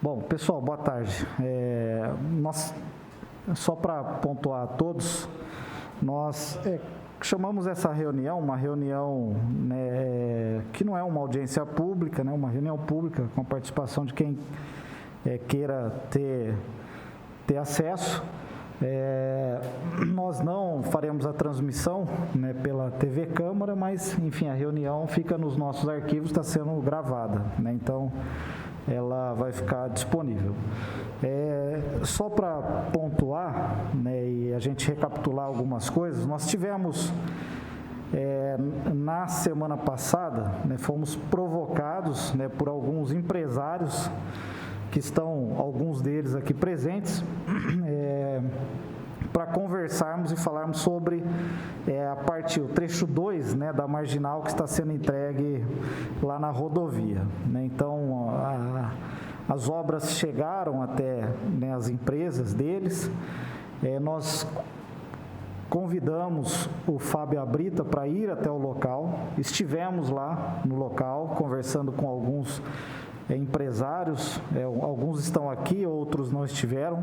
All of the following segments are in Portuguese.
Bom, pessoal, boa tarde. Só para pontuar a todos, nós chamamos essa reunião, uma reunião, né, que não é uma audiência pública, né, uma reunião pública com a participação de quem queira ter acesso. Nós não faremos a transmissão, né, pela TV Câmara, mas, enfim, a reunião fica nos nossos arquivos, está sendo gravada, né, então ela vai ficar disponível. Só para pontuar, né, e a gente recapitular algumas coisas, nós tivemos, na semana passada, né, fomos provocados, né, por alguns empresários que estão, alguns deles aqui presentes, para conversarmos e falarmos sobre o trecho 2, né, da marginal que está sendo entregue lá na rodovia, né? Então, as obras chegaram até, né, as empresas deles. Nós convidamos o Fábio Abrita para ir até o local, estivemos lá no local conversando com alguns empresários, alguns estão aqui, outros não estiveram.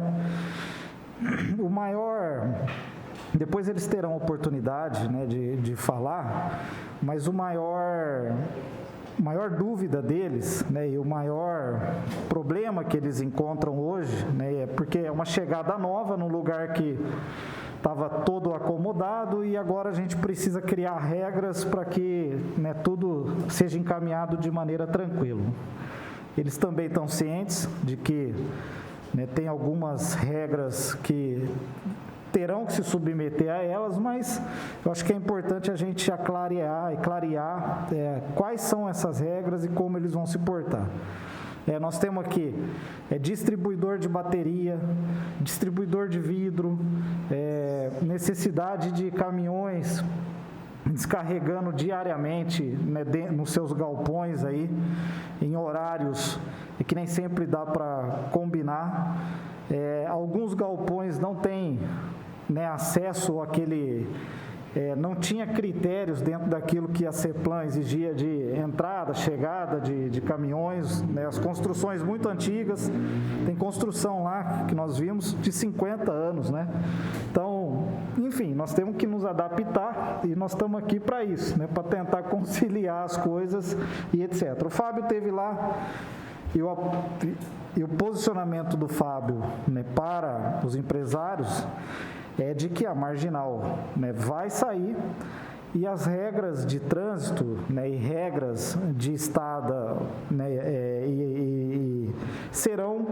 Depois eles terão oportunidade, né, de falar, mas o maior dúvida deles, né, e o maior problema que eles encontram hoje, né, é porque é uma chegada nova num lugar que estava todo acomodado e agora a gente precisa criar regras para que, né, tudo seja encaminhado de maneira tranquila. Eles também estão cientes de que, né, tem algumas regras que terão que se submeter a elas, mas eu acho que é importante a gente clarear quais são essas regras e como eles vão se portar. Nós temos aqui distribuidor de bateria, distribuidor de vidro, necessidade de caminhões descarregando diariamente, né, nos seus galpões aí, em horários que nem sempre dá para combinar. Alguns galpões não têm, né, acesso àquele... não tinha critérios dentro daquilo que a CEPLAN exigia de entrada, chegada de caminhões, né, as construções muito antigas, tem construção lá que nós vimos de 50 anos, né? Então, enfim, nós temos que nos adaptar e nós estamos aqui para isso, né, para tentar conciliar as coisas e etc. O Fábio esteve lá e o posicionamento do Fábio, né, para os empresários é de que a marginal, né, vai sair e as regras de trânsito, né, e regras de estada, né, serão,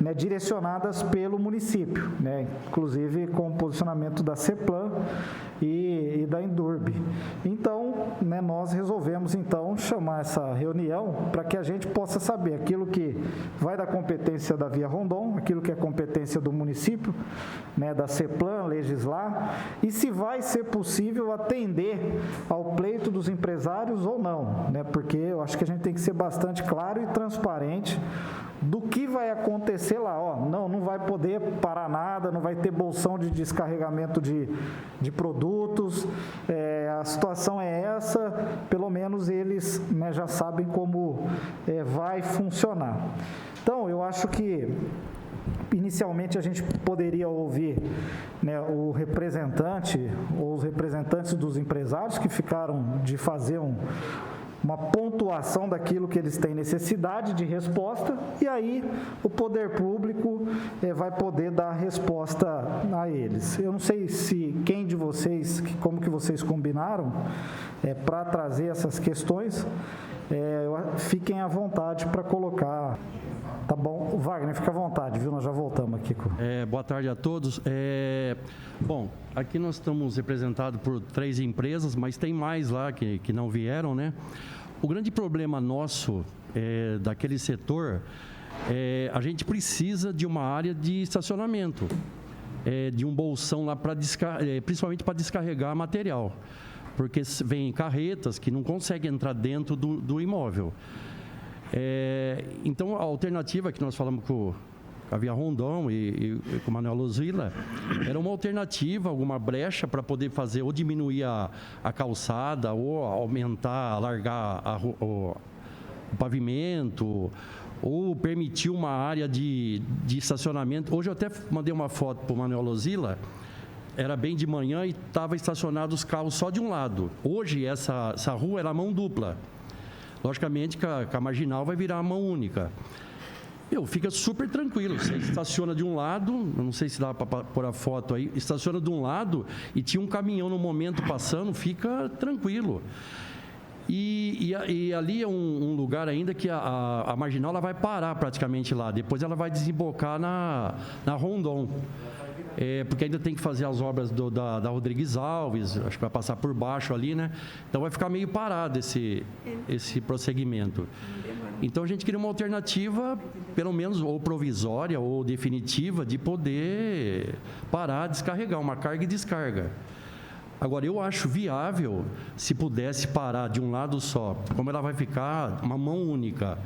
né, direcionadas pelo município, né, inclusive com o posicionamento da CEPLAN e da Endurbe. Então, né, nós resolvemos então chamar essa reunião para que a gente possa saber aquilo que vai da competência da Via Rondon, aquilo que é competência do município, né, da CEPLAN, legislar, e se vai ser possível atender ao pleito dos empresários ou não, né, porque eu acho que a gente tem que ser bastante claro e transparente do que vai acontecer lá. Não vai poder parar nada, não vai ter bolsão de descarregamento de produtos, a situação é essa, pelo menos eles, né, já sabem como vai funcionar. Então, eu acho que inicialmente a gente poderia ouvir, né, o representante ou os representantes dos empresários que ficaram de fazer uma pontuação daquilo que eles têm necessidade de resposta, e aí o poder público vai poder dar a resposta a eles. Eu não sei quem de vocês, como que vocês combinaram para trazer essas questões, fiquem à vontade para colocar. Tá bom, Wagner, fica à vontade, viu? Nós já voltamos aqui. Boa tarde a todos. Bom, aqui nós estamos representados por 3 empresas, mas tem mais lá que não vieram, né? O grande problema nosso daquele setor a gente precisa de uma área de estacionamento, de um bolsão lá, principalmente para descarregar material, porque vem carretas que não conseguem entrar dentro do imóvel. Então, a alternativa que nós falamos com a Via Rondon e com o Manuel Luzila era uma alternativa, alguma brecha para poder fazer ou diminuir a calçada ou aumentar, alargar o pavimento, ou permitir uma área de estacionamento. Hoje eu até mandei uma foto para o Manuel Lozila, era bem de manhã e estava estacionado os carros só de um lado. Hoje essa rua era mão dupla. Logicamente que a marginal vai virar mão única. Fica super tranquilo. Você estaciona de um lado, eu não sei se dá para pôr a foto aí, estaciona de um lado e tinha um caminhão no momento passando, fica tranquilo. E ali é um lugar ainda que a marginal ela vai parar praticamente lá, depois ela vai desembocar na Rondon. Porque ainda tem que fazer as obras da Rodrigues Alves, acho que vai passar por baixo ali, né? Então vai ficar meio parado esse prosseguimento. Então a gente queria uma alternativa, pelo menos ou provisória ou definitiva, de poder parar, descarregar, uma carga e descarga. Agora, eu acho viável se pudesse parar de um lado só, como ela vai ficar uma mão única,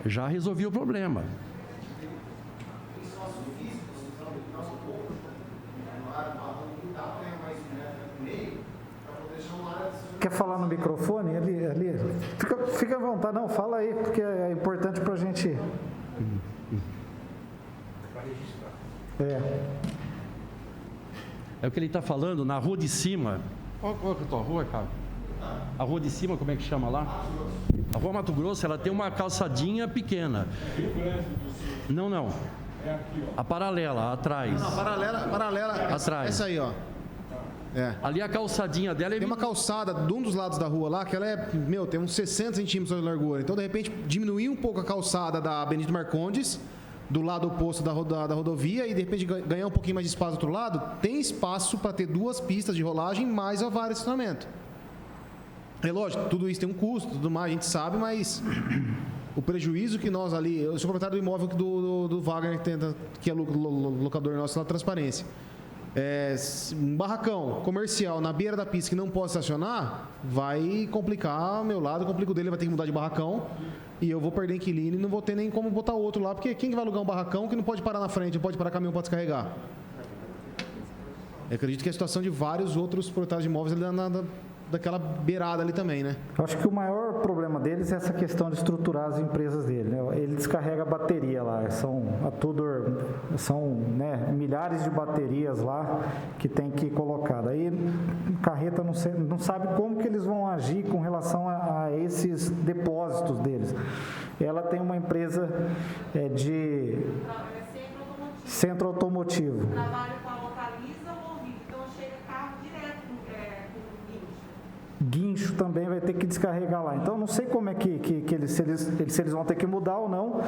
já resolvia o problema. Quer falar no microfone? Ali. Fica à vontade. Não, fala aí, porque é importante para a gente... É o que ele está falando, na rua de cima. Qual é a tua rua, cara? A rua de cima, como é que chama lá? A rua Mato Grosso, ela tem uma calçadinha pequena. Não. É aqui, ó. A paralela, atrás. Não, paralela. Atrás. Essa aí, ó. Ali a calçadinha dela é... Tem uma calçada de um dos lados da rua lá, que ela tem uns 60 centímetros de largura. Então, de repente, diminuir um pouco a calçada da Benedito Marcondes, do lado oposto da rodovia, e de repente ganhar um pouquinho mais de espaço do outro lado, tem espaço para ter 2 pistas de rolagem mais a vara de estacionamento. É lógico, tudo isso tem um custo, tudo mais, a gente sabe, mas o prejuízo que nós ali... Eu sou proprietário do imóvel do Wagner, que é locador nosso na Transparência. Um barracão comercial na beira da pista que não pode estacionar, vai complicar meu lado, complica o dele, vai ter que mudar de barracão e eu vou perder inquilino e não vou ter nem como botar outro lá, porque quem que vai alugar um barracão que não pode parar na frente, não pode parar caminhão para descarregar? Eu acredito que é a situação de vários outros proprietários de imóveis daquela beirada ali também, né? Eu acho que o maior problema deles é essa questão de estruturar as empresas dele, né? Ele descarrega a bateria lá, são milhares de baterias lá que tem que colocar. Daí carreta não sabe como que eles vão agir com relação a esses depósitos deles. Ela tem uma empresa de centro automotivo. Trabalha com a Localiza ou Rio, então chega carro direto com guincho também vai ter que descarregar lá. Então, não sei como é que se eles vão ter que mudar ou não.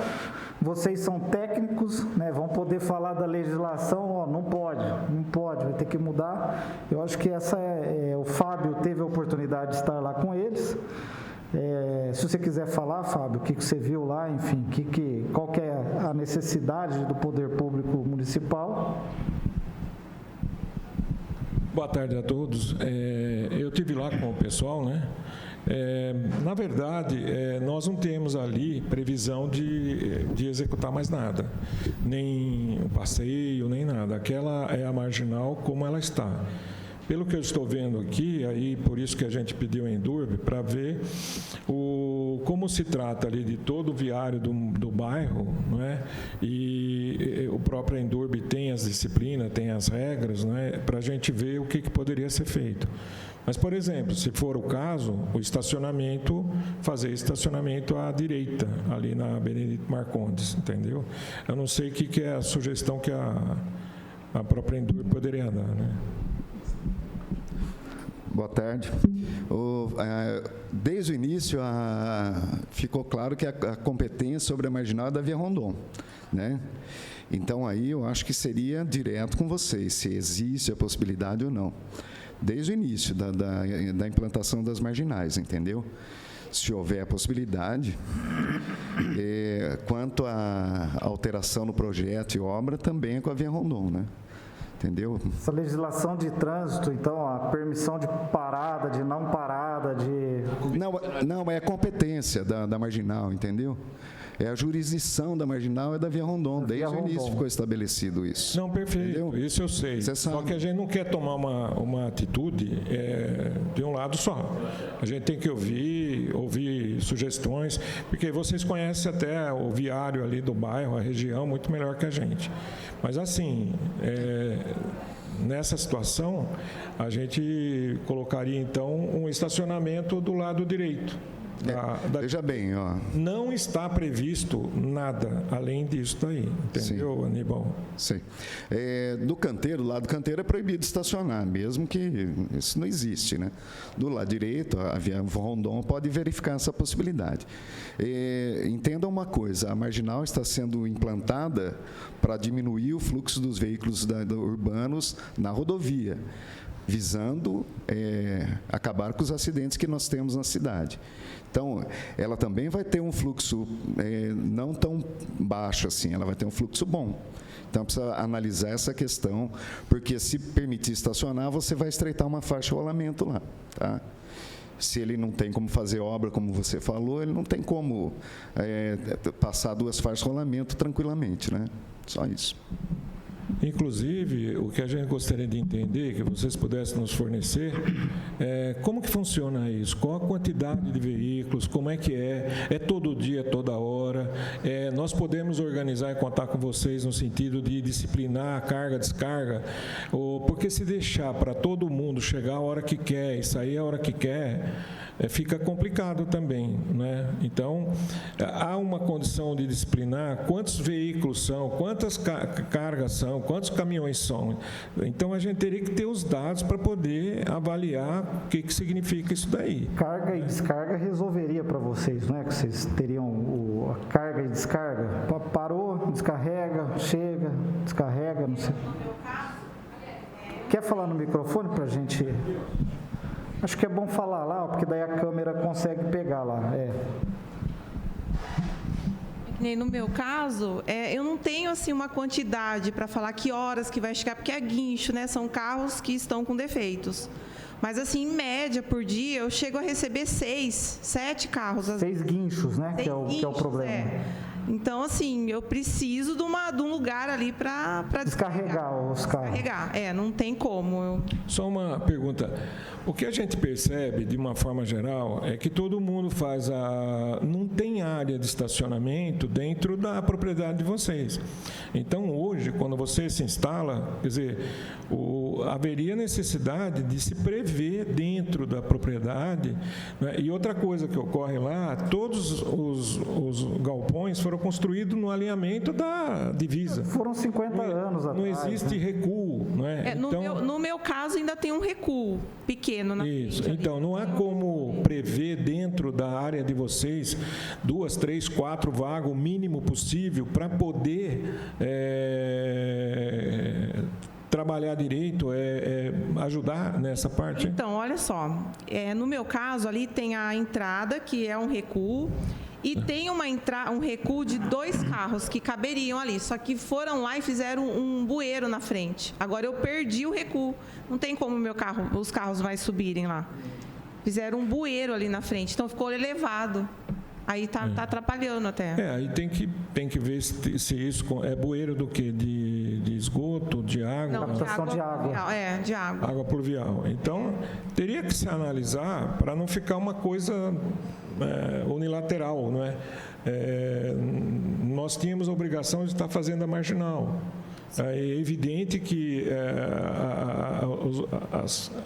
Vocês são técnicos, né, vão poder falar da legislação, não pode, vai ter que mudar. Eu acho que o Fábio teve a oportunidade de estar lá com eles. Se você quiser falar, Fábio, o que você viu lá, enfim, qual que é a necessidade do poder público municipal. Boa tarde a todos. Eu estive lá com o pessoal, né? Na verdade, nós não temos ali previsão de executar mais nada, nem o passeio, nem nada. Aquela é a marginal como ela está. Pelo que eu estou vendo aqui, aí por isso que a gente pediu a Endurb, para ver como se trata ali de todo o viário do bairro, não é? E o próprio Endurb tem as disciplinas, tem as regras, não é? Para a gente ver o que poderia ser feito. Mas, por exemplo, se for o caso, fazer estacionamento à direita, ali na Benedito Marcondes, entendeu? Eu não sei o que é a sugestão que a própria Endurb poderia dar, né? Boa tarde. Desde o início, ficou claro que a competência sobre a marginal é da Via Rondon, né? Então, aí eu acho que seria direto com vocês, se existe a possibilidade ou não. Desde o início da implantação das marginais, entendeu? Se houver a possibilidade. Quanto à alteração no projeto e obra, também é com a Via Rondon, né? Entendeu? Essa legislação de trânsito, então, a permissão de parada, de não parada, de... Não, é competência da marginal, entendeu? A jurisdição da marginal é da Via Rondon. Desde o início Rondon. ficou estabelecido isso. Não, perfeito, Entendeu? isso eu sei. Você Só sabe. que a gente não quer tomar uma atitude de um lado só. A gente tem que ouvir sugestões, porque vocês conhecem até o viário ali do bairro, a região, muito melhor que a gente. Mas assim, nessa situação, a gente colocaria então um estacionamento do lado direito. Veja bem, ó. Não está previsto nada além disso daí, entendeu, Aníbal? Sim. Do canteiro, do lado do canteiro é proibido estacionar, mesmo que isso não existe, né? Do lado direito, a Via Rondon pode verificar essa possibilidade. Entenda uma coisa, a marginal está sendo implantada para diminuir o fluxo dos veículos urbanos na rodovia, visando acabar com os acidentes que nós temos na cidade. Então, ela também vai ter um fluxo não tão baixo assim, ela vai ter um fluxo bom. Então, precisa analisar essa questão, porque se permitir estacionar, você vai estreitar uma faixa de rolamento lá, tá? Se ele não tem como fazer obra, como você falou, ele não tem como passar 2 faixas de rolamento tranquilamente, né? Só isso. Inclusive, o que a gente gostaria de entender, que vocês pudessem nos fornecer, como que funciona isso? Qual a quantidade de veículos? Como é que é todo dia, toda hora? Nós podemos organizar e contar com vocês no sentido de disciplinar a carga, descarga? Porque se deixar para todo mundo chegar a hora que quer e sair a hora que quer, fica complicado também, né? Então, há uma condição de disciplinar quantos veículos são, quantas cargas são, quantos caminhões são. Então, a gente teria que ter os dados para poder avaliar o que significa isso daí. Carga e descarga resolveria para vocês, não é? Que vocês teriam a carga e descarga. Parou, descarrega, chega, descarrega, não sei. Quer falar no microfone para a gente... Acho que é bom falar lá, porque daí a câmera consegue pegar lá. No meu caso, eu não tenho assim uma quantidade para falar que horas que vai chegar, porque é guincho, né? São carros que estão com defeitos. Mas assim, em média, por dia, eu chego a receber 6, 7 carros. 6 guinchos, né? Que é o problema. Então, assim, eu preciso de um lugar ali para descarregar os carros. Descarregar, não tem como. Só uma pergunta. O que a gente percebe, de uma forma geral, é que todo mundo não tem área de estacionamento dentro da propriedade de vocês. Então, hoje, quando você se instala, quer dizer, haveria necessidade de se prever dentro da propriedade, né? E outra coisa que ocorre lá, todos os galpões foram construídos no alinhamento da divisa. Foram 50 anos atrás. Não existe recuo, não é? No meu caso, ainda tem um recuo pequeno na Isso. frente. Então, não há como prever dentro da área de vocês 2, 3, 4 vagas, o mínimo possível, para poder trabalhar direito, ajudar nessa parte? Então, olha só, no meu caso, ali tem a entrada, que é um recuo, e tem um recuo de 2 carros que caberiam ali, só que foram lá e fizeram um bueiro na frente. Agora eu perdi o recuo, não tem como os carros mais subirem lá. Fizeram um bueiro ali na frente, então ficou elevado. Aí tá atrapalhando até. Aí tem que ver se isso é bueiro do quê? De esgoto, de água? Não, de água. Pluvial, de água. Água pluvial. Então, teria que se analisar para não ficar uma coisa unilateral, não é? Nós tínhamos a obrigação de estar fazendo a marginal. É evidente que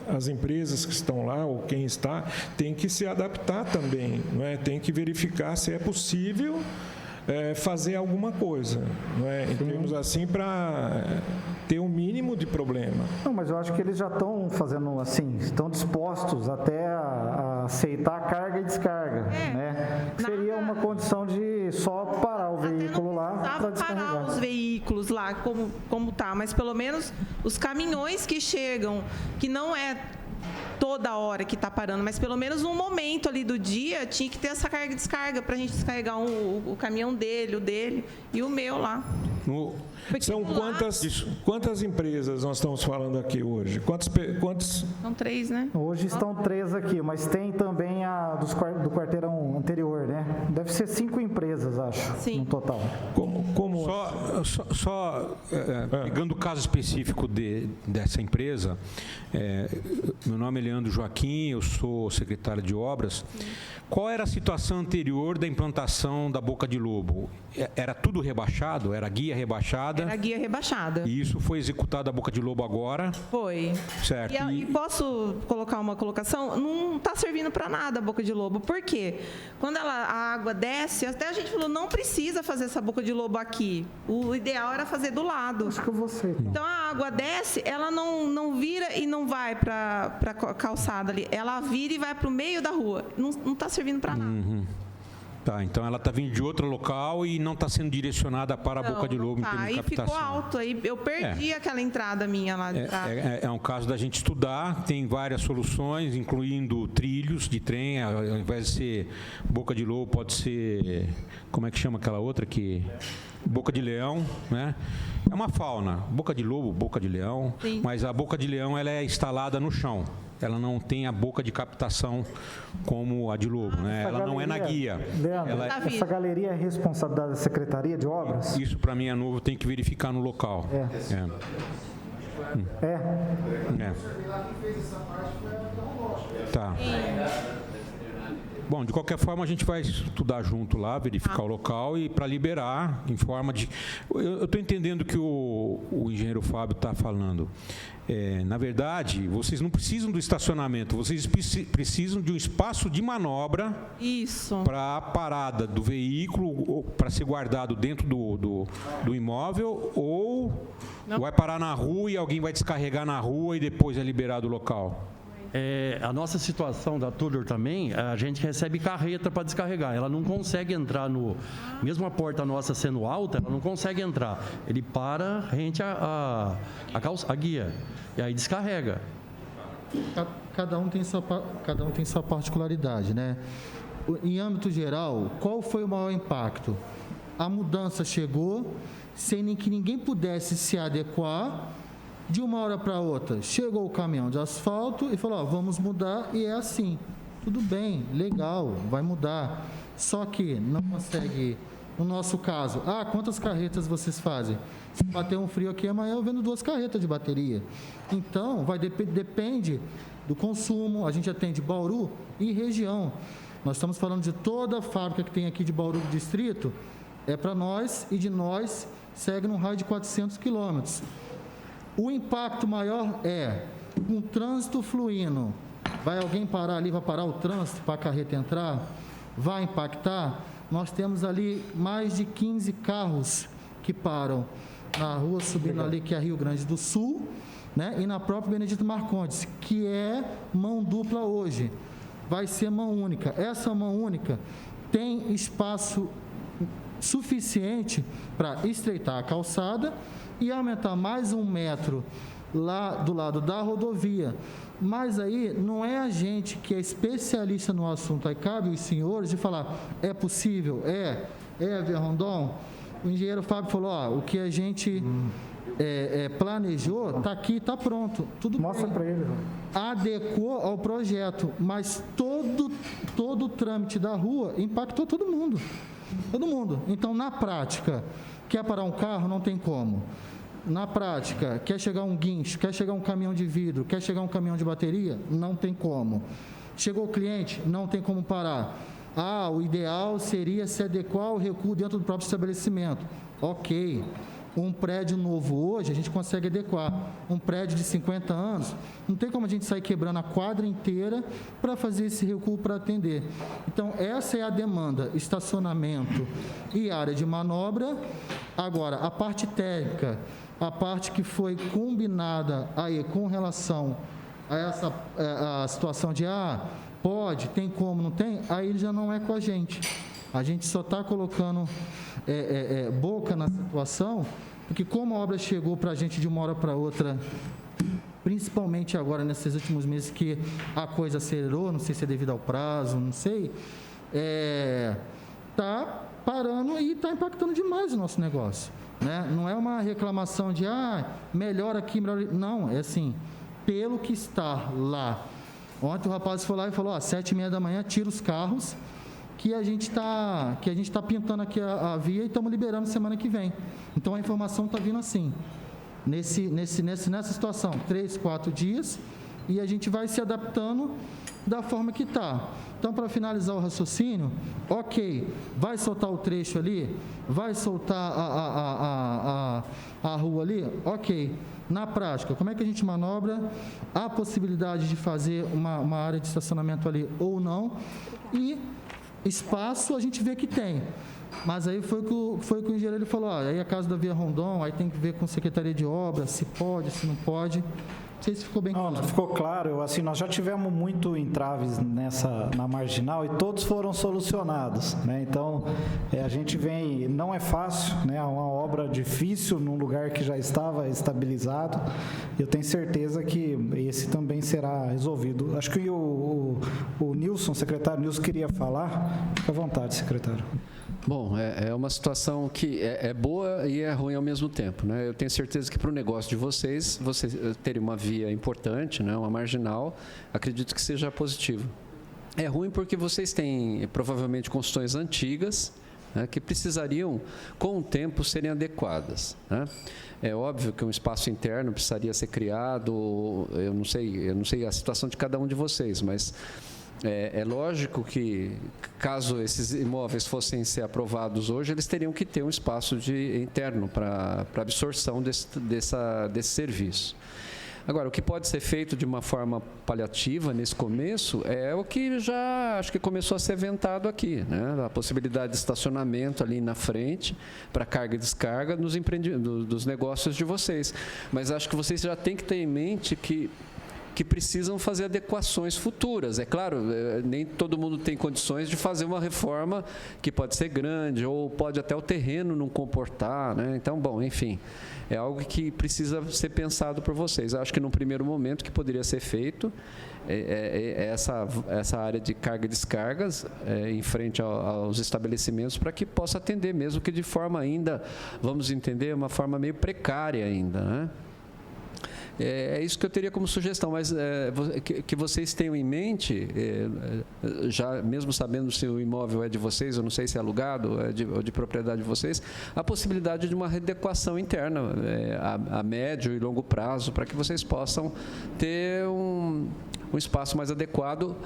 as empresas que estão lá, ou quem está, tem que se adaptar também, não é? Tem que verificar se é possível fazer alguma coisa, não é? Em termos assim, para ter um mínimo de problema. Não, mas eu acho que eles já estão fazendo assim, estão dispostos até a aceitar a carga e descarga, né? Que seria uma condição de só parar o veículo lá para descarregar. Parar os veículos lá como tá, mas pelo menos os caminhões que chegam, que não é toda hora que está parando, mas pelo menos um momento ali do dia tinha que ter essa carga e descarga para a gente descarregar o caminhão dele, o dele e o meu lá. Porque São lá- quantas empresas nós estamos falando aqui hoje? Quantos São 3, né? Hoje estão 3 aqui, mas tem também a do quarteirão anterior, né? Deve ser 5 empresas, acho, Sim. no total. como Pegando o caso específico dessa empresa, meu nome é Leandro Joaquim, eu sou secretário de obras. Qual era a situação anterior da implantação da Boca de Lobo? Era tudo rebaixado? Era guia rebaixada? Era a guia rebaixada. E isso foi executado a Boca de Lobo agora? Foi. Certo. E posso colocar uma colocação? Não está servindo para nada a boca de lobo. Por quê? Quando a água desce, até a gente falou, não precisa fazer essa boca de lobo aqui. O ideal era fazer do lado. Acho que eu vou ser. Então a água desce, ela não vira e não vai para a calçada ali. Ela vira e vai para o meio da rua. Não está servindo para nada. Tá, então ela está vindo de outro local e não está sendo direcionada para a Boca de Lobo em termos de Aí captação. ficou alto. Aí eu perdi aquela entrada minha lá de trás. É um caso da gente estudar, tem várias soluções, incluindo trilhos de trem, ao invés de ser Boca de Lobo, pode ser, como é que chama aquela outra que... Boca de Leão, né? É uma fauna, Boca de Lobo, Boca de Leão, Sim. mas a Boca de Leão ela é instalada no chão. Ela não tem a boca de captação como a de Lobo, né? Ela não é na guia. Leandro, Ela essa galeria é responsabilidade da Secretaria de Obras? Isso para mim é novo, tem que verificar no local. É. Tá. Bom, de qualquer forma, a gente vai estudar junto lá, verificar o local e para liberar em forma de... Eu estou entendendo o que o engenheiro Fábio está falando. Na verdade, vocês não precisam do estacionamento, vocês precisam de um espaço de manobra para a parada do veículo, para ser guardado dentro do imóvel, ou vai parar na rua e alguém vai descarregar na rua e depois é liberado o local? A nossa situação da Tudor também, a gente recebe carreta para descarregar. Ela não consegue entrar mesmo a porta nossa sendo alta, ela não consegue entrar. Ele para rente a guia e aí descarrega. Cada um tem sua particularidade, né? Em âmbito geral, qual foi o maior impacto? A mudança chegou sem que ninguém pudesse se adequar. De uma hora para outra, chegou o caminhão de asfalto e falou, vamos mudar, e é assim. Tudo bem, legal, vai mudar. Só que não consegue, no nosso caso, quantas carretas vocês fazem? Se bater um frio aqui, amanhã eu vendo 2 carretas de bateria. Então, depende do consumo, a gente atende Bauru e região. Nós estamos falando de toda a fábrica que tem aqui de Bauru do distrito, é para nós, e de nós segue num raio de 400 quilômetros. O impacto maior é um trânsito fluindo. Vai alguém parar ali, vai parar o trânsito para a carreta entrar? Vai impactar? Nós temos ali mais de 15 carros que param na rua subindo ali, que é Rio Grande do Sul, né? E na própria Benedito Marcondes, que é mão dupla hoje. Vai ser mão única. Essa mão única tem espaço suficiente para estreitar a calçada e aumentar mais 1 metro lá do lado da rodovia. Mas aí não é a gente que é especialista no assunto, aí cabe os senhores de falar, é possível? Via Rondon? O engenheiro Fábio falou, o que a gente planejou, está aqui, está pronto. Tudo Mostra para ele. Adequou ao projeto, mas todo o trâmite da rua impactou todo mundo. Todo mundo. Então, na prática, quer parar um carro? Não tem como. Na prática, quer chegar um guincho, quer chegar um caminhão de vidro, quer chegar um caminhão de bateria? Não tem como. Chegou o cliente? Não tem como parar. O ideal seria se adequar ao recuo dentro do próprio estabelecimento. Ok. Um prédio novo hoje, a gente consegue adequar. Um prédio de 50 anos, não tem como a gente sair quebrando a quadra inteira para fazer esse recuo para atender. Então, essa é a demanda, estacionamento e área de manobra. Agora, a parte técnica, a parte que foi combinada aí com relação a situação de, pode, tem como, não tem, aí já não é com a gente. A gente só está colocando boca na situação, porque como a obra chegou para a gente de uma hora para outra, principalmente agora nesses últimos meses que a coisa acelerou, não sei se é devido ao prazo, não sei, está parando e está impactando demais o nosso negócio, né? Não é uma reclamação de, melhor aqui, melhor ali. Não, é assim, pelo que está lá. Ontem o rapaz foi lá e falou, 7h30 da manhã, tira os carros, que a gente está pintando aqui a via e estamos liberando semana que vem. Então, a informação está vindo assim, nessa situação, 3, 4 dias, e a gente vai se adaptando da forma que está. Então, para finalizar o raciocínio, ok, vai soltar o trecho ali, vai soltar a rua ali, ok. Na prática, como é que a gente manobra? Há possibilidade de fazer uma área de estacionamento ali ou não, e espaço a gente vê que tem. Mas aí foi o que o engenheiro ele falou, aí a casa da Via Rondon, aí tem que ver com a Secretaria de Obras, se pode, se não pode. Não sei se ficou bem claro. Não, ficou claro. Assim, nós já tivemos muito entraves na marginal e todos foram solucionados, né? Então, a gente vem... Não é fácil, né? É uma obra difícil num lugar que já estava estabilizado. Eu tenho certeza que esse também será resolvido. Acho que o Nilson, secretário Nilson, queria falar. Fique à vontade, secretário. Bom, é uma situação que é boa e é ruim ao mesmo tempo, né? Eu tenho certeza que para o negócio de vocês terem uma via importante, né, uma marginal, acredito que seja positivo. É ruim porque vocês têm provavelmente construções antigas, né, que precisariam, com o tempo, serem adequadas, né? É óbvio que um espaço interno precisaria ser criado, eu não sei a situação de cada um de vocês, mas... É lógico que, caso esses imóveis fossem ser aprovados hoje, eles teriam que ter um espaço interno para absorção desse serviço. Agora, o que pode ser feito de uma forma paliativa nesse começo é o que já acho que começou a ser aventado aqui, né? A possibilidade de estacionamento ali na frente para carga e descarga dos negócios de vocês. Mas acho que vocês já têm que ter em mente que precisam fazer adequações futuras. É claro, nem todo mundo tem condições de fazer uma reforma que pode ser grande ou pode até o terreno não comportar, né? Então, bom, enfim, é algo que precisa ser pensado por vocês. Acho que num primeiro momento que poderia ser feito essa área de carga e descargas em frente aos estabelecimentos para que possa atender, mesmo que de forma ainda, vamos entender, uma forma meio precária ainda, né? É isso que eu teria como sugestão, mas que vocês tenham em mente, já mesmo sabendo se o imóvel é de vocês, eu não sei se é alugado ou de propriedade de vocês, a possibilidade de uma readequação interna a médio e longo prazo, para que vocês possam ter um espaço mais adequado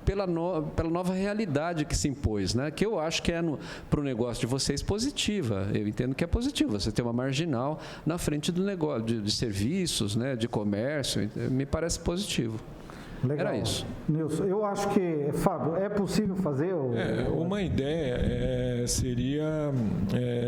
pela nova realidade que se impôs, né? Que eu acho que para o negócio de vocês positiva. Eu entendo que é positiva. Você tem uma marginal na frente do negócio, de serviços, né? De comércio, me parece positivo. Legal. Era isso. Nilson, eu acho que, Fábio, é possível fazer? Uma ideia seria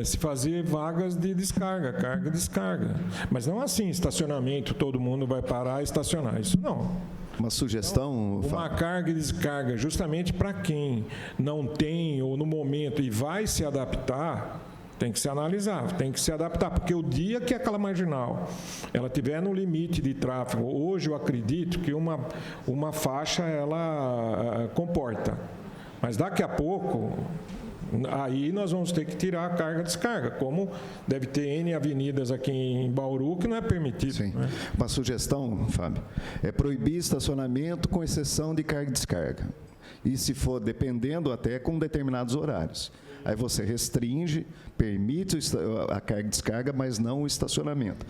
se fazer vagas de descarga, carga e descarga. Mas não assim, estacionamento, todo mundo vai parar e estacionar. Isso não. Uma sugestão, então, uma carga e descarga, justamente para quem não tem ou no momento e vai se adaptar, tem que se analisar, tem que se adaptar, porque o dia que aquela marginal ela tiver no limite de tráfego, hoje eu acredito que uma faixa ela comporta, mas daqui a pouco aí nós vamos ter que tirar a carga e descarga, como deve ter N avenidas aqui em Bauru que não é permitido. Sim. Né? Uma sugestão, Fábio, é proibir estacionamento com exceção de carga e descarga. E se for, dependendo até com determinados horários. Aí você restringe, permite a carga e descarga, mas não o estacionamento.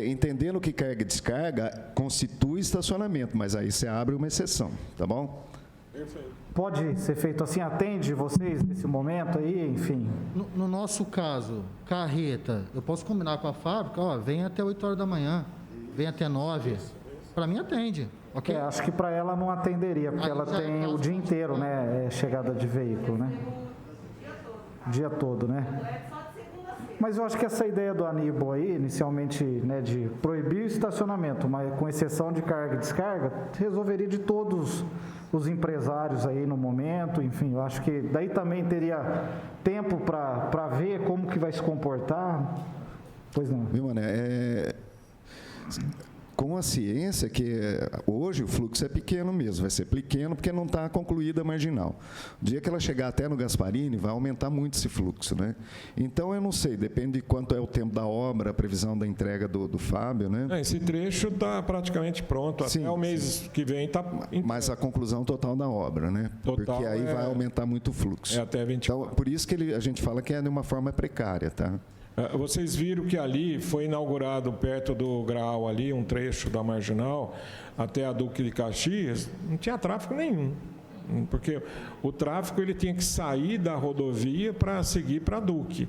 Entendendo que carga e descarga constitui estacionamento, mas aí você abre uma exceção, tá bom? Perfeito. Pode ser feito assim? Atende vocês nesse momento aí, enfim? No nosso caso, carreta, eu posso combinar com a fábrica, vem até 8 horas da manhã, vem até 9. Para mim atende, ok? Acho que para ela não atenderia, porque ela tem o dia inteiro, né? Chegada de veículo, né? O dia todo, né? Mas eu acho que essa ideia do Aníbal aí, inicialmente, né, de proibir o estacionamento, mas com exceção de carga e descarga, resolveria de todos os empresários aí no momento, enfim, eu acho que daí também teria tempo para ver como que vai se comportar. Pois não. Viu, Mané? com a ciência que hoje o fluxo é pequeno mesmo, vai ser pequeno porque não está concluída a marginal. O dia que ela chegar até no Gasparini, vai aumentar muito esse fluxo, né? Então, eu não sei, depende de quanto é o tempo da obra, a previsão da entrega do Fábio, né? Esse trecho está praticamente pronto, Sim, até o mês que vem está... Mas a conclusão total da obra, né? Total porque aí vai aumentar muito o fluxo. É até 24. Então, por isso que a gente fala que é de uma forma precária, tá? Vocês viram que ali foi inaugurado perto do Graal ali, um trecho da Marginal, até a Duque de Caxias, não tinha tráfego nenhum. Porque o tráfego ele tinha que sair da rodovia para seguir para a Duque.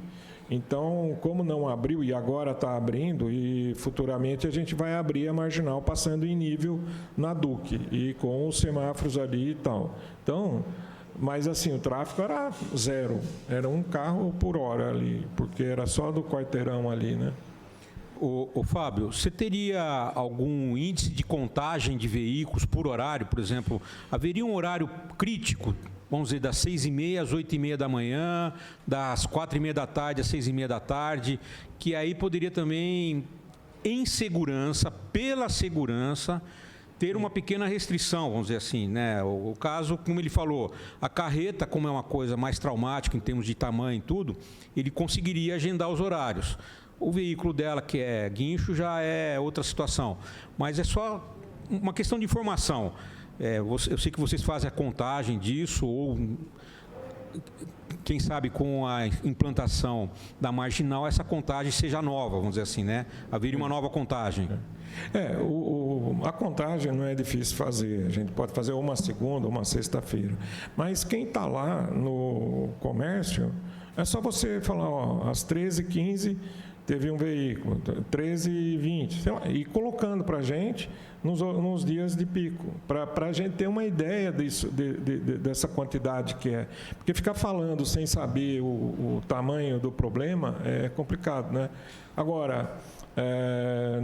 Então, como não abriu, e agora está abrindo, e futuramente a gente vai abrir a Marginal passando em nível na Duque, e com os semáforos ali e tal. Então... Mas, assim, o tráfego era zero. Era um carro por hora ali, porque era só do quarteirão ali, né? Ô Fábio, você teria algum índice de contagem de veículos por horário? Por exemplo, haveria um horário crítico, vamos dizer, das 6h30 às 8h30 da manhã, das 4h30 da tarde às 6h30 da tarde, que aí poderia também, em segurança, pela segurança... ter uma pequena restrição, vamos dizer assim, né? O caso, como ele falou, a carreta, como é uma coisa mais traumática em termos de tamanho e tudo, ele conseguiria agendar os horários. O veículo dela, que é guincho, já é outra situação. Mas é só uma questão de informação. Eu sei que vocês fazem a contagem disso, ou quem sabe com a implantação da Marginal, essa contagem seja nova, vamos dizer assim, né? Haveria uma nova contagem. A contagem não é difícil fazer. A gente pode fazer uma segunda, uma sexta-feira. Mas quem está lá no comércio, é só você falar, ó, às 13h15 teve um veículo, 13h20, sei lá, e colocando para a gente nos dias de pico, para a gente ter uma ideia disso, dessa quantidade que é. Porque ficar falando sem saber o tamanho do problema é complicado, né? Agora...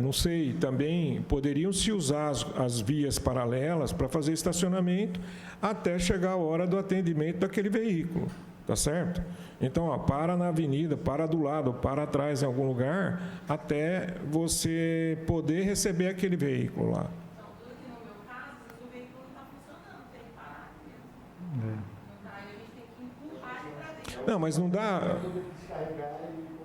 não sei, também poderiam se usar as vias paralelas para fazer estacionamento até chegar a hora do atendimento daquele veículo, tá certo? Então, ó, para na avenida, para do lado, para atrás em algum lugar, até você poder receber aquele veículo lá. Então, no meu caso, o veículo não está funcionando, tem que parar. Aí a gente tem que empurrar ele para dentro. Não, mas não dá...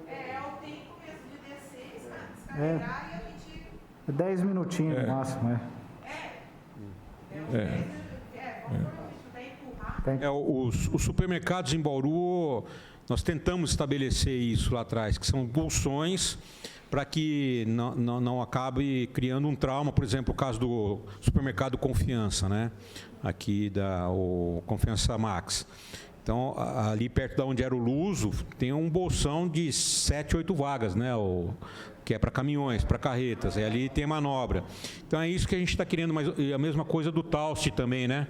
É o tempo mesmo de descer, descarregar e a gente... 10 minutinhos no máximo, Os supermercados em Bauru, nós tentamos estabelecer isso lá atrás, que são bolsões para que não acabe criando um trauma, por exemplo, o caso do supermercado Confiança, né? Aqui o Confiança Max. Então, ali perto de onde era o Luso, tem um bolsão de 7, 8 vagas, né? Que é para caminhões, para carretas, e ali tem manobra. Então, é isso que a gente está querendo, mas a mesma coisa do Taust também, né?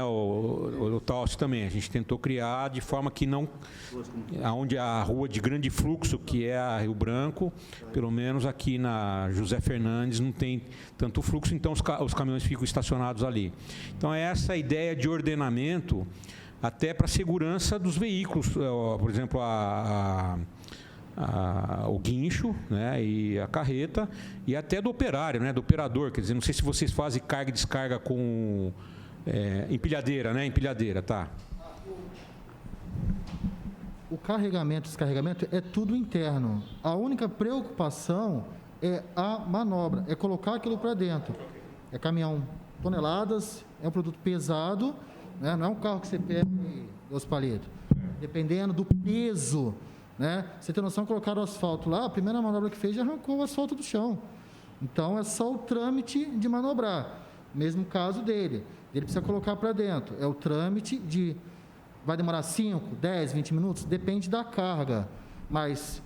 O Taust também, a gente tentou criar de forma que não... Onde a rua de grande fluxo, que é a Rio Branco, pelo menos aqui na José Fernandes, não tem tanto fluxo, então os caminhões ficam estacionados ali. Então, é essa ideia de ordenamento, até para a segurança dos veículos, por exemplo, o guincho, né, e a carreta, e até do operário, né, do operador. Quer dizer, não sei se vocês fazem carga e descarga com empilhadeira, né? Empilhadeira, tá. O carregamento e descarregamento é tudo interno. A única preocupação é a manobra, é colocar aquilo para dentro. É caminhão, toneladas, é um produto pesado, né? Não é um carro que você pega os palitos. Dependendo do peso, né? Você tem noção, colocaram o asfalto lá, a primeira manobra que fez já arrancou o asfalto do chão. Então, é só o trâmite de manobrar. Mesmo caso dele. Ele precisa colocar para dentro. É o trâmite de... Vai demorar 5, 10, 20 minutos? Depende da carga. Mas,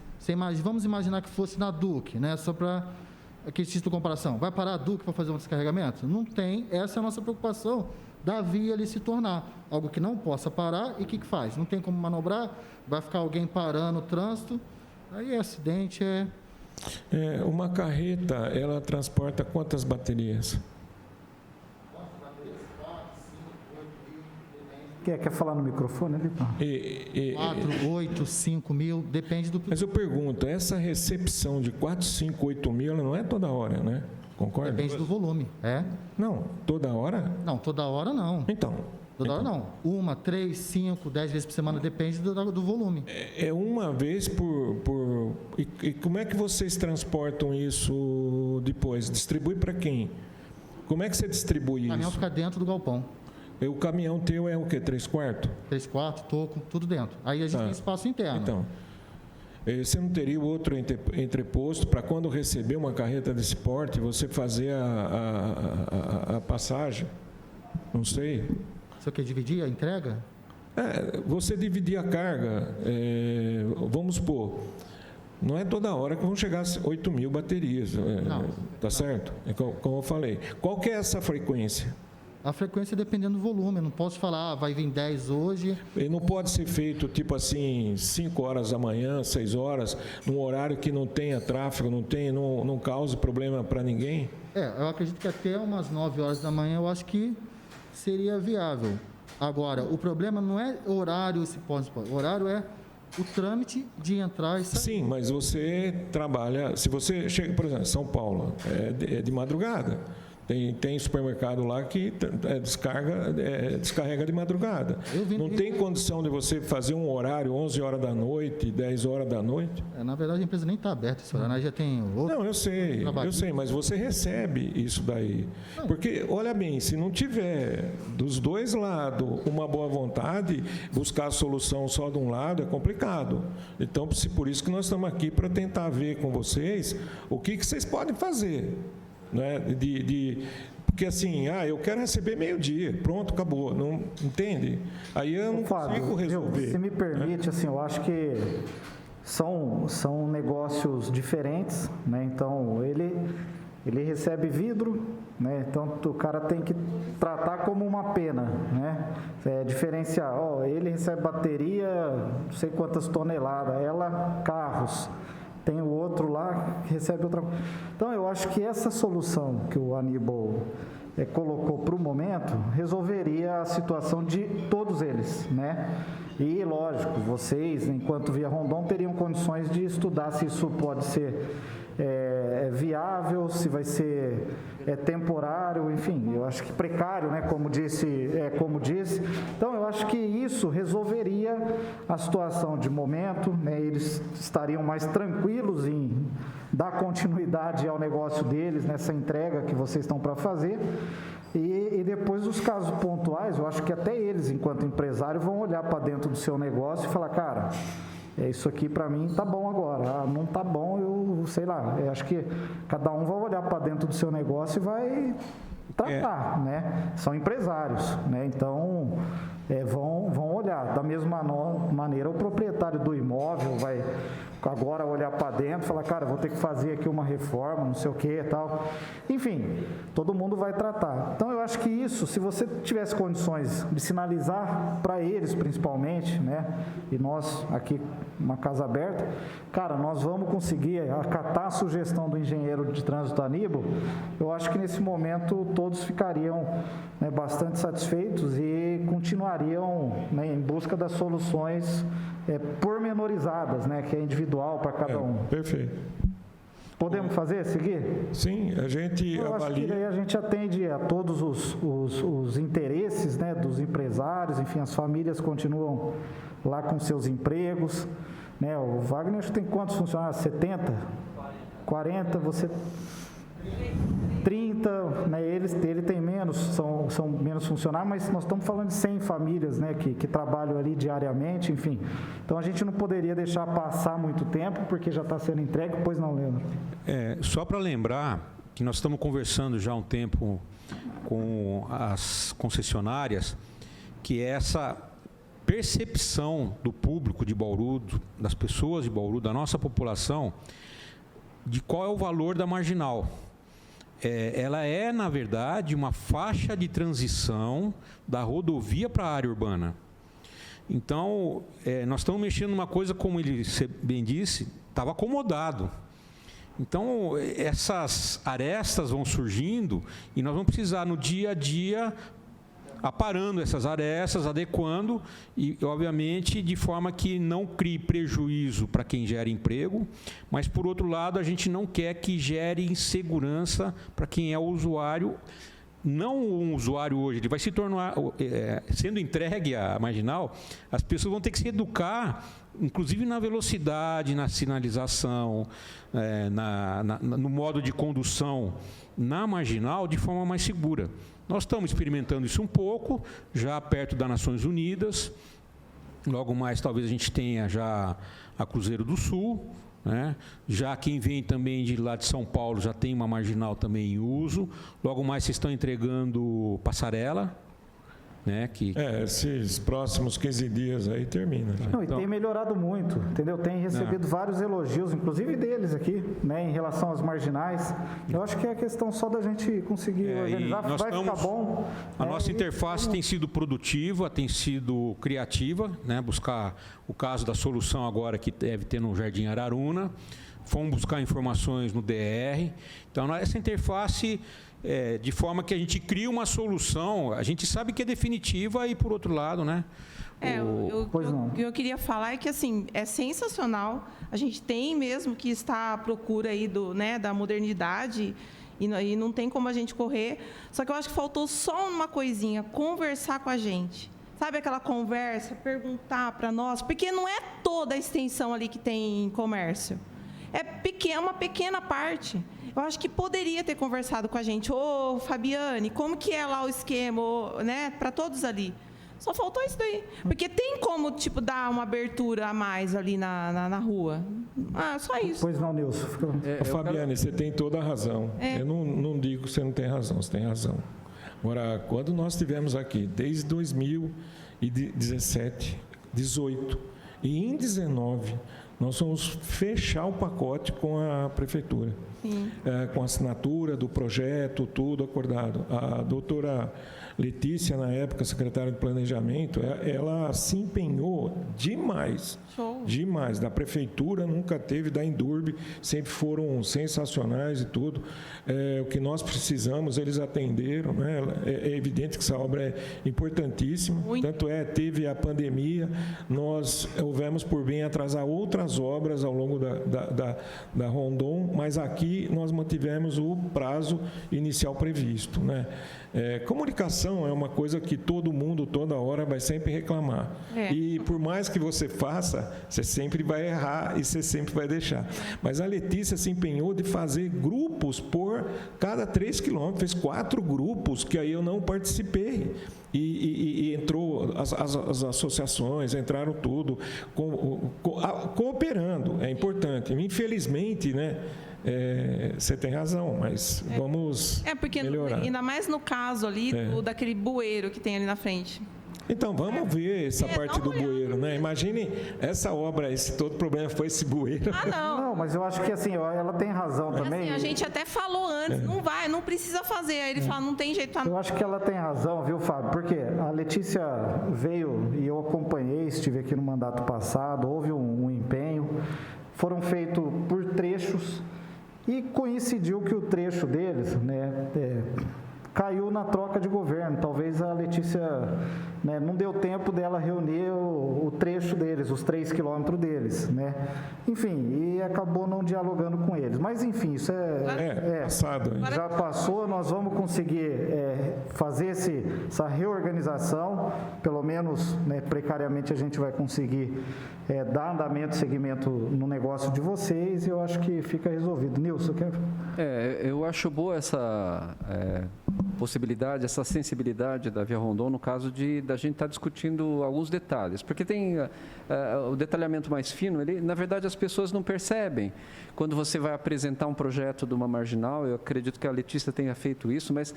vamos imaginar que fosse na Duque, né? Só para aquele título de comparação. Vai parar a Duque para fazer um descarregamento? Não tem. Essa é a nossa preocupação da via ali se tornar algo que não possa parar e o que faz? Não tem como manobrar? Vai ficar alguém parando o trânsito? Aí, acidente uma carreta, ela transporta quantas baterias? Quer falar no microfone ali? 4, 8, 5 mil, depende do... Mas eu pergunto, essa recepção de 4, 5, 8 mil, ela não é toda hora, né? Concorda? Depende do volume. Não, toda hora? Não, toda hora não. Então. Toda hora não. 1, 3, 5, 10 vezes por semana, depende do volume. É uma vez por... E como é que vocês transportam isso depois? Distribui para quem? Como é que você distribui O caminhão isso? fica dentro do galpão. O caminhão teu é o quê? 3/4? 3/4, toco, tudo dentro. Aí a gente tem espaço interno. Então, você não teria outro entreposto para quando receber uma carreta desse porte, você fazer a passagem? Não sei. Você quer dividir a entrega? Você dividir a carga, vamos supor, não é toda hora que vão chegar 8.000 baterias, tá certo? Como eu falei. Qual que é essa frequência? A frequência dependendo do volume. Eu não posso falar, vai vir 10 hoje. E não pode ser feito, tipo assim, 5 horas da manhã, 6 horas, num horário que não tenha tráfego, não cause problema para ninguém? Eu acredito que até umas 9 horas da manhã eu acho que seria viável. Agora, o problema não é horário, o horário é o trâmite de entrar e sair. Sim, mas você trabalha... Se você chega, por exemplo, São Paulo, é de madrugada. Tem supermercado lá que descarrega de madrugada. Não tem condição de você fazer um horário 11 horas da noite, 10 horas da noite? Na verdade, a empresa nem está aberta esse horário, já tem outro. Não, eu sei, mas você recebe isso daí. Porque, olha bem, se não tiver dos dois lados uma boa vontade, buscar a solução só de um lado é complicado. Então, por isso que nós estamos aqui para tentar ver com vocês o que vocês podem fazer. Né? Porque assim, eu quero receber meio-dia, pronto, acabou, não entende? Aí eu não consigo resolver. Se me permite, assim, eu acho que são negócios diferentes, né? Então ele recebe vidro, né? Então o cara tem que tratar como uma pena, né? Diferenciar, ele recebe bateria, não sei quantas toneladas, ela carros. Tem o outro lá que recebe outra coisa. Então, eu acho que essa solução que o Aníbal colocou para o momento resolveria a situação de todos eles, né? E, lógico, vocês, enquanto Via Rondon, teriam condições de estudar se isso pode ser viável, se vai ser temporário, enfim, eu acho que precário, né, como disse. Então, eu acho que isso resolveria a situação de momento, né, eles estariam mais tranquilos em dar continuidade ao negócio deles, nessa entrega que vocês estão para fazer. E depois dos casos pontuais, eu acho que até eles, enquanto empresário, vão olhar para dentro do seu negócio e falar, cara, isso aqui para mim tá bom agora, não tá bom, eu sei lá, eu acho que cada um vai olhar para dentro do seu negócio e vai tratar, né? São empresários, né? Então vão olhar. Da mesma maneira, o proprietário do imóvel vai agora olhar para dentro e falar, cara, vou ter que fazer aqui uma reforma, não sei o que e tal. Enfim, todo mundo vai tratar. Então, eu acho que isso, se você tivesse condições de sinalizar para eles, principalmente, né? E nós aqui, uma casa aberta, cara, nós vamos conseguir acatar a sugestão do engenheiro de trânsito Aníbal. Eu acho que nesse momento todos ficariam, né, bastante satisfeitos e continuariam, né, em busca das soluções pormenorizadas, né, que é individual para cada um. Perfeito. Podemos seguir? Sim, a gente avalia. Acho que daí a gente atende a todos os interesses, né, dos empresários, enfim, as famílias continuam lá com seus empregos, né? O Wagner, acho que tem quantos funcionários? 70? 40, você 30, né? Ele tem menos, são menos funcionários, mas nós estamos falando de 100 famílias, né, que trabalham ali diariamente, enfim. Então a gente não poderia deixar passar muito tempo, porque já está sendo entregue, pois não, Leandro? Só para lembrar que nós estamos conversando já há um tempo com as concessionárias, que essa percepção do público de Bauru, das pessoas de Bauru, da nossa população, de qual é o valor da marginal. Ela é, na verdade, uma faixa de transição da rodovia para a área urbana. Então, nós estamos mexendo numa coisa, como ele bem disse, estava acomodado. Então, essas arestas vão surgindo e nós vamos precisar, no dia a dia, aparando essas arestas, adequando e, obviamente, de forma que não crie prejuízo para quem gera emprego, mas, por outro lado, a gente não quer que gere insegurança para quem é o usuário. Não um usuário hoje, ele vai se tornar, sendo entregue à marginal, as pessoas vão ter que se educar, inclusive na velocidade, na sinalização, no modo de condução na marginal, de forma mais segura. Nós estamos experimentando isso um pouco, já perto das Nações Unidas. Logo mais, talvez a gente tenha já a Cruzeiro do Sul, né? Já quem vem também de lá de São Paulo já tem uma marginal também em uso. Logo mais vocês estão entregando passarela, né? Esses próximos 15 dias aí termina. Não, e tem melhorado muito, entendeu? Tem recebido vários elogios, inclusive deles aqui, né, em relação às marginais. Eu acho que é questão só da gente conseguir organizar, vai ficar bom. A nossa interface tem sido produtiva, tem sido criativa, né? Buscar o caso da solução agora que deve ter no Jardim Araruna. Fomos buscar informações no DR. Então, essa interface... de forma que a gente cria uma solução, a gente sabe que é definitiva e, por outro lado, né? O que eu queria falar é que, assim, é sensacional. A gente tem mesmo que estar à procura aí da modernidade e não tem como a gente correr. Só que eu acho que faltou só uma coisinha, conversar com a gente. Sabe aquela conversa, perguntar para nós? Porque não é toda a extensão ali que tem comércio. É uma pequena parte. Eu acho que poderia ter conversado com a gente. Ô, Fabiane, como que é lá o esquema, né? Para todos ali. Só faltou isso daí. Porque tem como, dar uma abertura a mais ali na rua. Só isso. Pois não, Nilson. Fabiane, você tem toda a razão. Eu não digo que você não tem razão, você tem razão. Agora, quando nós estivemos aqui, desde 2017, 18 e em 19, nós vamos fechar o pacote com a prefeitura. Com a assinatura do projeto, tudo acordado. A doutora Letícia, na época, secretária de Planejamento, ela se empenhou demais. Demais. Da prefeitura nunca teve, da Indurb sempre foram sensacionais e tudo. O que nós precisamos, eles atenderam. Né? É evidente que essa obra é importantíssima. Tanto teve a pandemia, nós houvemos por bem atrasar outras obras ao longo da Rondon, mas aqui nós mantivemos o prazo inicial previsto. Né? Comunicação é uma coisa que todo mundo, toda hora, vai sempre reclamar. E por mais que você faça, você sempre vai errar e você sempre vai deixar. Mas a Letícia se empenhou de fazer grupos por cada 3 quilômetros, fez 4 grupos, que aí eu não participei. E entrou as associações, entraram tudo, cooperando, é importante. Infelizmente, né? Você tem razão, mas vamos melhorar. Ainda mais no caso ali daquele bueiro que tem ali na frente. Então, vamos ver essa parte do bueiro, né? Imagine essa obra, todo problema foi esse bueiro. Não, mas eu acho que assim, ela tem razão também. Assim, a gente até falou antes, não precisa fazer. Aí ele fala, não tem jeito. Eu acho que ela tem razão, viu, Fábio? Porque a Letícia veio e eu acompanhei, estive aqui no mandato passado, houve um empenho, foram feitos por trechos e coincidiu que o trecho deles, né, caiu na troca de governo. Talvez a Letícia, né, não deu tempo dela reunir o trecho deles, os 3 quilômetros deles, né? Enfim, e acabou não dialogando com eles. Mas, enfim, isso passado. Já passou, nós vamos conseguir fazer essa reorganização, pelo menos, né, precariamente a gente vai conseguir dar andamento, seguimento no negócio de vocês, e eu acho que fica resolvido. Nilson, quer? Eu acho boa essa possibilidade, essa sensibilidade da Via Rondon, no caso da gente estar discutindo alguns detalhes, porque tem o detalhamento mais fino, na verdade as pessoas não percebem. Quando você vai apresentar um projeto de uma marginal, eu acredito que a Letícia tenha feito isso, mas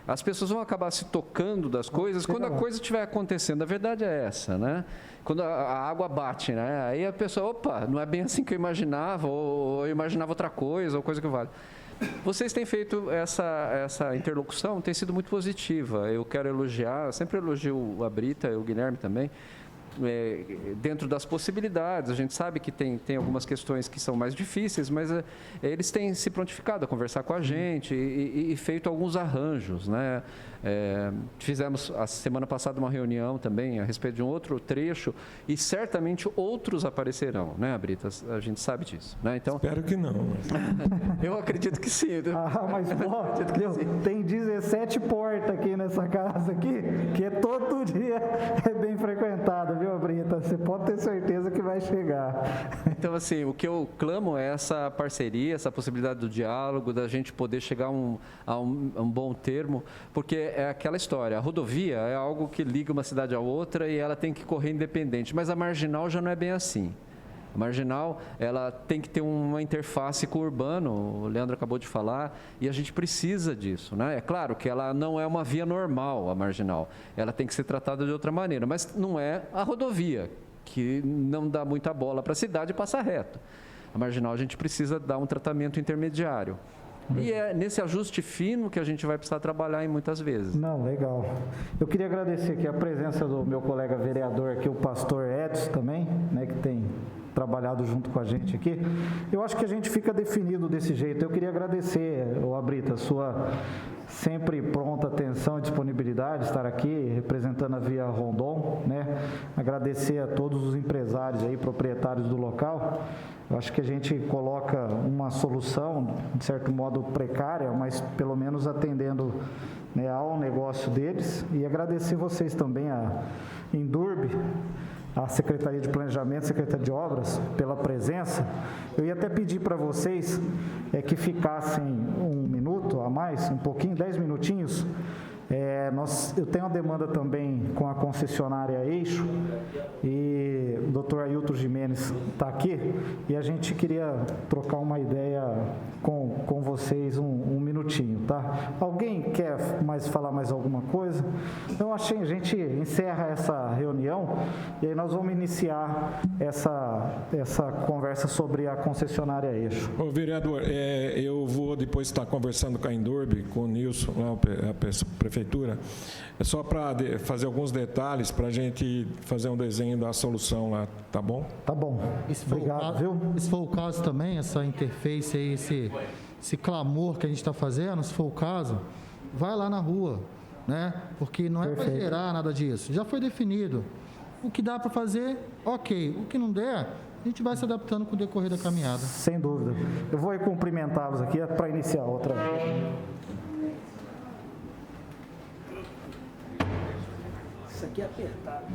as pessoas vão acabar se tocando das coisas quando a coisa estiver acontecendo. A verdade é essa, né? Quando a água bate, né? Aí a pessoa, opa, não é bem assim que eu imaginava, ou eu imaginava outra coisa, ou coisa que vale. Vocês têm feito essa interlocução, tem sido muito positiva. Eu quero elogiar, sempre elogio a Brita e o Guilherme também, dentro das possibilidades. A gente sabe que tem algumas questões que são mais difíceis, mas eles têm se prontificado a conversar com a gente e feito alguns arranjos, né? Fizemos a semana passada uma reunião também a respeito de um outro trecho e certamente outros aparecerão, né, Britas? A gente sabe disso, né? Então, espero que não. Eu acredito que sim. Mas pô, tem 17 portas aqui nessa casa aqui, que todo dia é bem frequentada, viu, Brita? Você pode ter certeza que vai chegar. Então, assim, o que eu clamo é essa parceria, essa possibilidade do diálogo, da gente poder chegar a um bom termo, porque é aquela história, a rodovia é algo que liga uma cidade a outra e ela tem que correr independente, mas a marginal já não é bem assim. A marginal, ela tem que ter uma interface com o urbano, o Leandro acabou de falar, e a gente precisa disso, né? É claro que ela não é uma via normal, a marginal, ela tem que ser tratada de outra maneira, mas não é a rodovia, que não dá muita bola para a cidade e passa reto. A marginal a gente precisa dar um tratamento intermediário. E é nesse ajuste fino que a gente vai precisar trabalhar em muitas vezes. Não, legal. Eu queria agradecer aqui a presença do meu colega vereador aqui, o pastor Edson também, né, que tem trabalhado junto com a gente aqui. Eu acho que a gente fica definido desse jeito. Eu queria agradecer, Abrita, a sua sempre pronta atenção e disponibilidade, estar aqui representando a Via Rondon, né? Agradecer a todos os empresários aí, proprietários do local. Eu acho que a gente coloca uma solução, de certo modo precária, mas pelo menos atendendo, né, ao negócio deles. E agradecer vocês também, a Indurb, a Secretaria de Planejamento, Secretaria de Obras, pela presença. Eu ia até pedir para vocês que ficassem um minuto a mais, um pouquinho, 10 minutinhos. Eu tenho uma demanda também com a concessionária Eixo e o Dr. Ailton Jimenez está aqui e a gente queria trocar uma ideia com vocês um minutinho, tá? Alguém quer falar mais alguma coisa? Então, a gente encerra essa reunião e aí nós vamos iniciar essa conversa sobre a concessionária Eixo. Ô, vereador, eu vou depois estar conversando com a Indurb, com o Nilson, lá, a prefeitura. É só para fazer alguns detalhes para a gente fazer um desenho da solução lá, tá bom? Tá bom. Obrigado, viu? Se for o caso também, essa interface aí, esse clamor que a gente está fazendo, se for o caso, vai lá na rua, né? Porque não é para gerar nada disso. Já foi definido. O que dá para fazer, ok. O que não der, a gente vai se adaptando com o decorrer da caminhada. Sem dúvida. Eu vou cumprimentá-los aqui para iniciar outra. Isso aqui é apertado.